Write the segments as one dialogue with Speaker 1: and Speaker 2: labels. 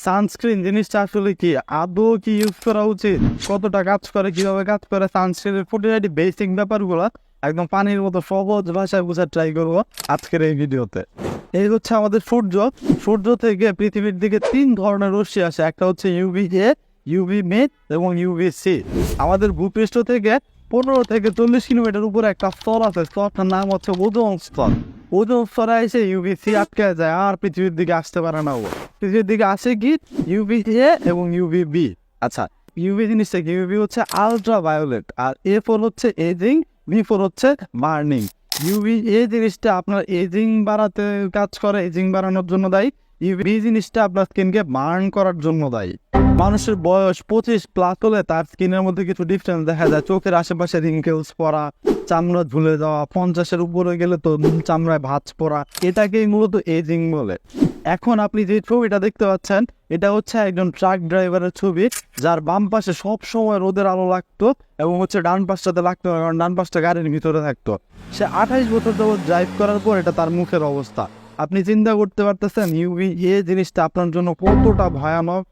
Speaker 1: Sunscreen জিনিসটা আসলে কি, আদৌ কি ইউজ করা উচিত, কতটা কাজ করে, কিভাবে কাজ করে, সানস্ক্রিনের খুঁটিনাটি বেসিক ব্যাপারগুলো একদম পানির মতো সহজ ভাষায় বোঝার ট্রাই করবো আজকের এই ভিডিওতে। এই হচ্ছে আমাদের সূর্য। সূর্য থেকে পৃথিবীর দিকে 3 ধরনের রশ্মি আসে, একটা হচ্ছে ইউভি এ, ইউভি মিড এবং ইউভি সি। আমাদের ভূপৃষ্ঠ থেকে 15 থেকে 40 কিলোমিটার উপরে একটা স্তর আছে, স্তরটার নাম হচ্ছে ওজোন স্তর। ওজোন স্তরে এসে ইউভি সি আটকে যায় আর পৃথিবীর দিকে আসতে পারে না। পৃথিবীর দিকে আসে কি ইউভি এ এবং ইউভি বি। আচ্ছা, ইউভি জিনিসটা কি? ইউভি হচ্ছে আলট্রা ভায়োলেট, আর এ ফোর হচ্ছে এজিং, বি ফোর হচ্ছে বার্নিং। ইউভি এ জিনিসটা আপনার এজিং বাড়াতে কাজ করে, এজিং বাড়ানোর জন্য দায়ী। ইউভি বি জিনিসটা আপনার স্কিনকে বার্ন করার জন্য দায়ী। মানুষের বয়স 25+ হলে তার স্কিনের মধ্যে কিছু ডিফারেন্স দেখা যায়। চোখের আশেপাশে রিঙ্কেলস পড়া, চামড়া ঝুলে যাওয়া, 50-এর উপরে গেলে তো চামড়ায় ভাঁজ পড়া, এটাকেই মূলত এজিং বলে। এখন আপনি যে ছবিটা দেখতে পাচ্ছেন, এটা হচ্ছে একজন ট্রাক ড্রাইভারের ছবি, যার বাম পাশে সব সময় রোদের আলো লাগতো এবং হচ্ছে ডান পাশটাতে লাগতো না, কারণ ডান পাশটা গাড়ির ভিতরে থাকতো। সে 28 বছর যাবত ড্রাইভ করার পর এটা তার মুখের অবস্থা। আপনি চিন্তা করতে পারতেছেন ইউভি এ জিনিসটা আপনার জন্য কতটা ভয়ানক।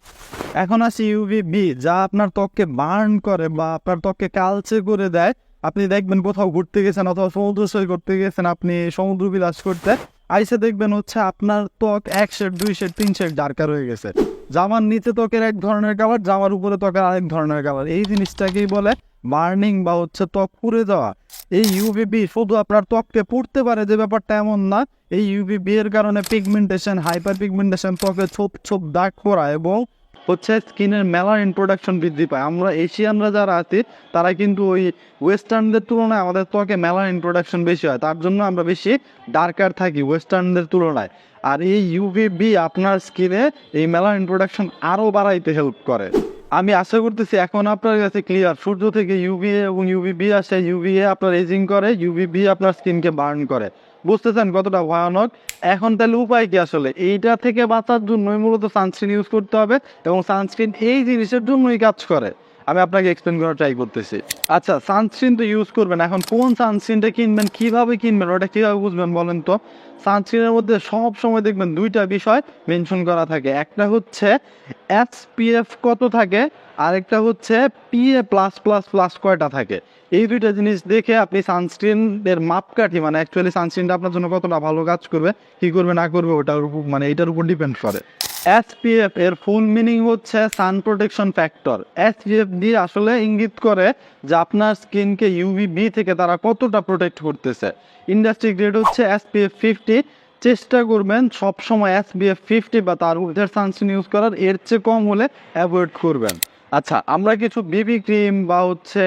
Speaker 1: এখন আসি ইউভি বি, যা আপনার ত্বককে বার্ন করে বা আপনার ত্বককে কালচে করে দেয়। আপনি দেখবেন কোথাও ঘুরতে গেছেন অথবা সমুদ্র সৈকত করতে গেছেন, আপনি সমুদ্র বিলাস করতে আইসে দেখবেন হচ্ছে আপনার ত্বক 1 শেড 2 শেড 3 শেড ডার্কার হয়ে গেছে। জামার নিচে ত্বকের এক ধরনের কালার, জামার উপরে ত্বকের আরেক ধরনের কালার। এই জিনিসটাকেই বলে বার্নিং বা হচ্ছে ত্বক পুড়ে যাওয়া। এই ইউভিবি শুধু আপনার ত্বককে পুড়তে পারে যে ব্যাপারটা এমন না। এই ইউভিবি এর কারণে পিগমেন্টেশন, হাইপার পিগমেন্টেশন, ত্বকে ছোপ ছোপ দাগ পড়া এবং হচ্ছে স্কিনের মেলানিন প্রোডাকশন বৃদ্ধি পায়। আমরা এশিয়ানরা যারা আছি তারা কিন্তু ওই ওয়েস্টার্নদের তুলনায় আমাদের ত্বকে মেলানিন প্রোডাকশন বেশি হয়, তার জন্য আমরা বেশি ডার্কার থাকি ওয়েস্টার্নদের তুলনায়। আর এই ইউভিবি আপনার স্কিনে এই মেলানিন প্রোডাকশন আরও বাড়াইতে হেল্প করে। আমি আশা করতেছি এখন আপনার কাছে ক্লিয়ার। সূর্য থেকে ইউভিএ এবং ইউভিবি আসে, ইউভিএ আপনার এজিং করে, ইউভিবি আপনার স্কিনকে বার্ন করে। বুঝতেছেন কতটা ভয়ানক? এখন তাহলে উপায় কি? আসলে এইটা থেকে বাঁচার জন্যই মূলত সানস্ক্রিন ইউজ করতে হবে, এবং সানস্ক্রিন এই জিনিসের জন্যই কাজ করে। আমি আপনাকে এক্সপ্লেন করার ট্রাই করতেছি। আচ্ছা, সানস্ক্রিন তো ইউজ করবেন, এখন কোন সানস্ক্রিনটা কিনবেন, কিভাবে কিনবেন, ওটা কিভাবে বুঝবেন বলেন তো? সানস্ক্রিনের মধ্যে সব সময় দেখবেন 2টা বিষয় মেনশন করা থাকে। একটা হচ্ছে এসপিএফ কত থাকে, আরেকটা হচ্ছে পিএ প্লাস প্লাস প্লাস কয়টা থাকে। এই 2টা জিনিস দেখে আপনি সানস্ক্রিনের মাপকাঠি, মানে অ্যাকচুয়ালি সানস্ক্রিনটা আপনার জন্য কতটা ভালো কাজ করবে, কি করবে না করবে, ওটার উপর মানে এইটার উপর ডিপেন্ড করে। এসপিএফ এর ফুল মিনিং হচ্ছে সান প্রোটেকশন ফ্যাক্টর। এসপিএফ দিয়ে আসলে ইঙ্গিত করে যে আপনার স্কিনকে ইউভিবি থেকে তারা কতটা প্রোটেক্ট করতেছে। ইন্ডাস্ট্রি গ্রেড হচ্ছে এসপিএফ 50। চেষ্টা করবেন সবসময় এসপিএফ 50 বা তার ঊর্ধ্বের সানস্ক্রিন ইউজ করার, এর চেয়ে কম হলে অ্যাভয়েড করবেন। আচ্ছা, আমরা কিছু বিবি ক্রিম বা হচ্ছে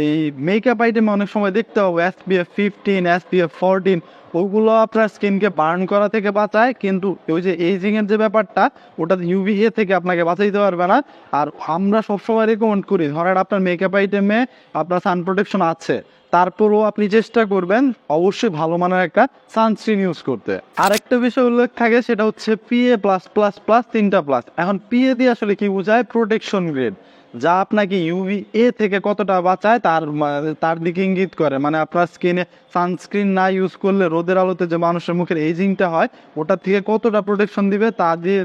Speaker 1: এই মেকআপ আইটেম অনেক সময় দেখতে পাবো এসপিএফ 15, এসপিএফ 14, ওগুলো আপনার স্কিনকে বার্ন করা থেকে বাঁচায়, কিন্তু ওই যে এজিংয়ের যে ব্যাপারটা, ওটা ইউভিএ থেকে আপনাকে বাঁচাইতে পারবে না। আর আমরা সবসময় রেকমেন্ড করি, ধরেন আপনার মেকআপ আইটেমে আপনার সান প্রোটেকশন আছে, তারপরও আপনি চেষ্টা করবেন অবশ্যই ভালো মানের একটা সানস্ক্রিন ইউজ করতে। আরেকটা বিষয় উল্লেখ থাকে, সেটা হচ্ছে পিএ প্লাস প্লাস প্লাস 3টা প্লাস। এখন পিএ দিয়ে আসলে কি বোঝায়? প্রোটেকশন গ্রেড, যা আপনাকে ইউভিএ থেকে কতটা বাঁচায় তার দিকে ইঙ্গিত করে। মানে আপনার স্কিনে সানস্ক্রিন না ইউজ করলে রোদের আলোতে যে মানুষের মুখের এজিংটা হয়, ওটার থেকে কতটা প্রোটেকশন দিবে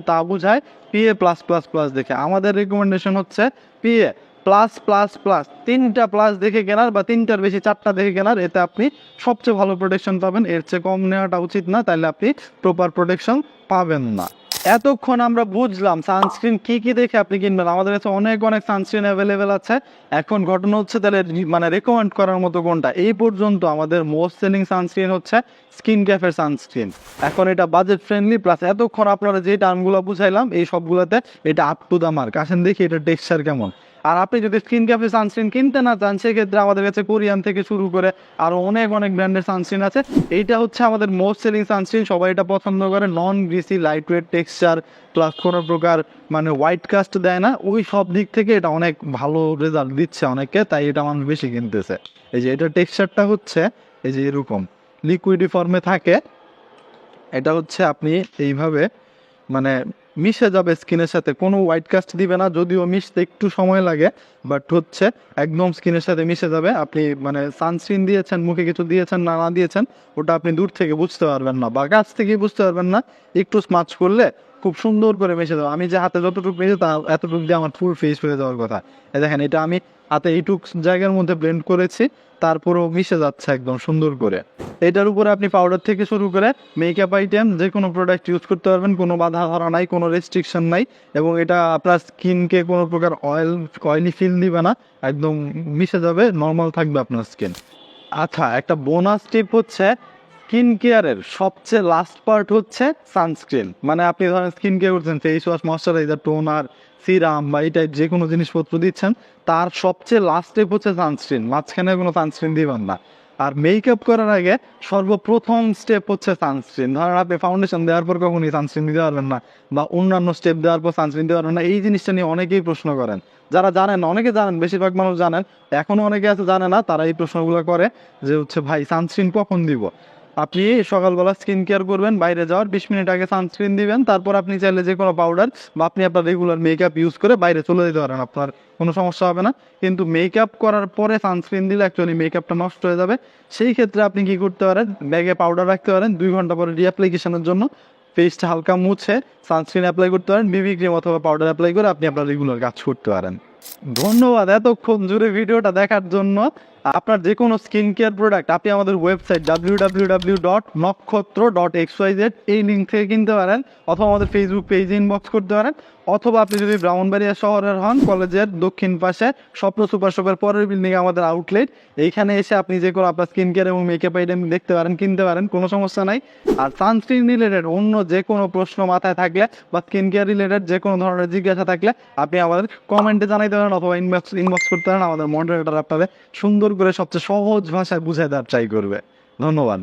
Speaker 1: তা বোঝায় পিএ প্লাস প্লাস প্লাস দেখে। আমাদের রেকমেন্ডেশন হচ্ছে পিএ প্লাস প্লাস প্লাস 3টা প্লাস দেখে কেনার, বা 3টার বেশি 4টা দেখে কেনার, এতে আপনি সবচেয়ে ভালো প্রোটেকশন পাবেন। এর চেয়ে কম নেওয়াটা উচিত না, তাহলে আপনি প্রপার প্রোটেকশন পাবেন না। এতক্ষণ আমরা বুঝলাম সানস্ক্রিন কি কি দেখে আপনি কিনবেন। আমাদের কাছে অনেক অনেক সানস্ক্রিন অ্যাভেলেবেল আছে। এখন ঘটনা হচ্ছে তাহলে মানে রেকমেন্ড করার মতো কোনটা। এই পর্যন্ত আমাদের মোস্ট সেলিং সানস্ক্রিন হচ্ছে স্কিন ক্যাফের সানস্ক্রিন। এখন এটা বাজেট ফ্রেন্ডলি, প্লাস এতক্ষণ আপনারা যে টার্মগুলো বুঝাইলাম এই সবগুলোতে এটা আপ টু দ্য মার্ক। আসেন দেখি এটা টেক্সচার কেমন। আর আপনি যদি স্কিন ক্যাফে সানস্ক্রিন কিনতে না চান, সেক্ষেত্রে আমাদের কাছে কোরিয়ান থেকে শুরু করে আরও অনেক অনেক ব্র্যান্ডের সানস্ক্রিন আছে। এইটা হচ্ছে আমাদের মোস্ট সেলিং সানস্ক্রিন, সবাই এটা পছন্দ করে। Non greasy, light weight texture, plus কোনো প্রকার মানে হোয়াইট কাস্ট দেয় না। ওই সব দিক থেকে এটা অনেক ভালো রেজাল্ট দিচ্ছে অনেককে, তাই এটা মানুষ বেশি কিনতেছে। এই যে এটা টেক্সচারটা হচ্ছে এই যে এরকম লিকুইডি ফর্মে থাকে। এটা হচ্ছে আপনি এইভাবে মানে মিশে যাবে স্কিনের সাথে, কোনো হোয়াইট কাস্ট দিবে না, যদিও মিশতে একটু সময় লাগে, বাট হচ্ছে একদম স্কিনের সাথে মিশে যাবে। আপনি মানে সানস্ক্রিন দিয়েছেন, মুখে কিছু দিয়েছেন না দিয়েছেন, ওটা আপনি দূর থেকে বুঝতে পারবেন না, বা কাছ থেকেই বুঝতে পারবেন না। একটু স্মাচ করলে খুব সুন্দর করে মিশে যাবে। আমি যে হাতে যতটুকু মিশে তা এতটুকু দিয়ে আমার ফুল ফেস হয়ে যাওয়ার কথা। দেখেন এটা আমি হাতে এইটুক জায়গার মধ্যে ব্লেন্ড করেছি, তারপরেও মিশে যাচ্ছে একদম সুন্দর করে। এটার উপরে আপনি পাউডার থেকে শুরু করে মেকআপ আইটেম যে কোনো প্রোডাক্ট ইউজ করতে পারবেন, কোনো বাধা ধরা নাই, কোনো রেস্ট্রিকশন নাই, এবং এটা আপনার স্কিনকে কোনো প্রকার অয়েলি ফিল দিবে না, একদম মিশে যাবে, নর্মাল থাকবে আপনার স্কিন। আচ্ছা, একটা বোনাস টিপ হচ্ছে স্কিন কেয়ারের সবচেয়ে লাস্ট পার্ট হচ্ছে সানস্ক্রিন। মানে আপনি ধরেন স্কিন কেয়ার করছেন, face wash, moisturiser, toner, serum বা এই টাইপ যে কোনো জিনিসপত্র দিচ্ছেন, তার সবচেয়ে লাস্ট স্টেপ হচ্ছে সানস্ক্রিন। মাঝখানে কোনো সানস্ক্রিন দিবেন না। আর মেকআপ করার আগে সর্বপ্রথম স্টেপ হচ্ছে সানস্ক্রিন। ধরেন আপনি ফাউন্ডেশন দেওয়ার পর কখনই সানস্ক্রিন দিতে পারবেন না, বা অন্যান্য স্টেপ দেওয়ার পর সানস্ক্রিন দিতে পারবেন না। এই জিনিসটা নিয়ে অনেকেই প্রশ্ন করেন। যারা জানেন, অনেকে জানেন, বেশিরভাগ মানুষ জানেন, এখনও অনেকে আছে জানে না, তারা এই প্রশ্নগুলো করে যে হচ্ছে ভাই সানস্ক্রিন কখন দিব। আপনি সকালবেলা স্কিন কেয়ার করবেন, বাইরে যাওয়ার 20 মিনিট আগে সানস্ক্রিন দিবেন, তারপর আপনি চাইলে যে কোনো পাউডার বা আপনি আপনার রেগুলার মেকআপ ইউজ করে বাইরে চলে যেতে পারেন, আপনার কোনো সমস্যা হবে না। কিন্তু মেকআপ করার পরে সানস্ক্রিন দিলে অ্যাকচুয়ালি মেকআপটা নষ্ট হয়ে যাবে। সেই ক্ষেত্রে আপনি কি করতে পারেন, ব্যাগে পাউডার রাখতে পারেন, 2 ঘন্টা পরে রিঅ্যাপ্লিকেশনের জন্য ফেসটা হালকা মুছে সানস্ক্রিন অ্যাপ্লাই করতে পারেন, বিবি ক্রিম অথবা পাউডার অ্যাপ্লাই করে আপনি আপনার রেগুলার কাজ করতে পারেন। ধন্যবাদ এতক্ষণ জুড়ে ভিডিওটা দেখার জন্য। আপনার যে কোনো স্কিন কেয়ার প্রোডাক্ট আপনি আমাদের ওয়েবসাইট www.nakshatra.xyz এই লিঙ্ক থেকে কিনতে পারেন, অথবা আমাদের ফেসবুক পেজে ইনবক্স করতে পারেন, অথবা আপনি যদি ব্রাহ্মণবাড়িয়া শহরের হন, কলেজের দক্ষিণ পাশে স্বপ্ন সুপার শপের পরের বিল্ডিংয়ে আমাদের আউটলেট, এইখানে এসে আপনি যে কোনো আপনার স্কিন কেয়ার এবং মেকআপ আইটেম দেখতে পারেন, কিনতে পারেন, কোনো সমস্যা নাই। আর সানস্ক্রিন রিলেটেড অন্য যে কোনো প্রশ্ন মাথায় থাকলে বা স্কিন কেয়ার রিলেটেড যে কোনো ধরনের জিজ্ঞাসা থাকলে আপনি আমাদের কমেন্টে জানাইতে পারেন, অথবা ইনবক্স করতে পারেন। আমাদের মডারেটর আপনাদের সুন্দর করে সবচেয়ে সহজ ভাষায় বুঝাই দেওয়ার ট্রাই করবে। ধন্যবাদ।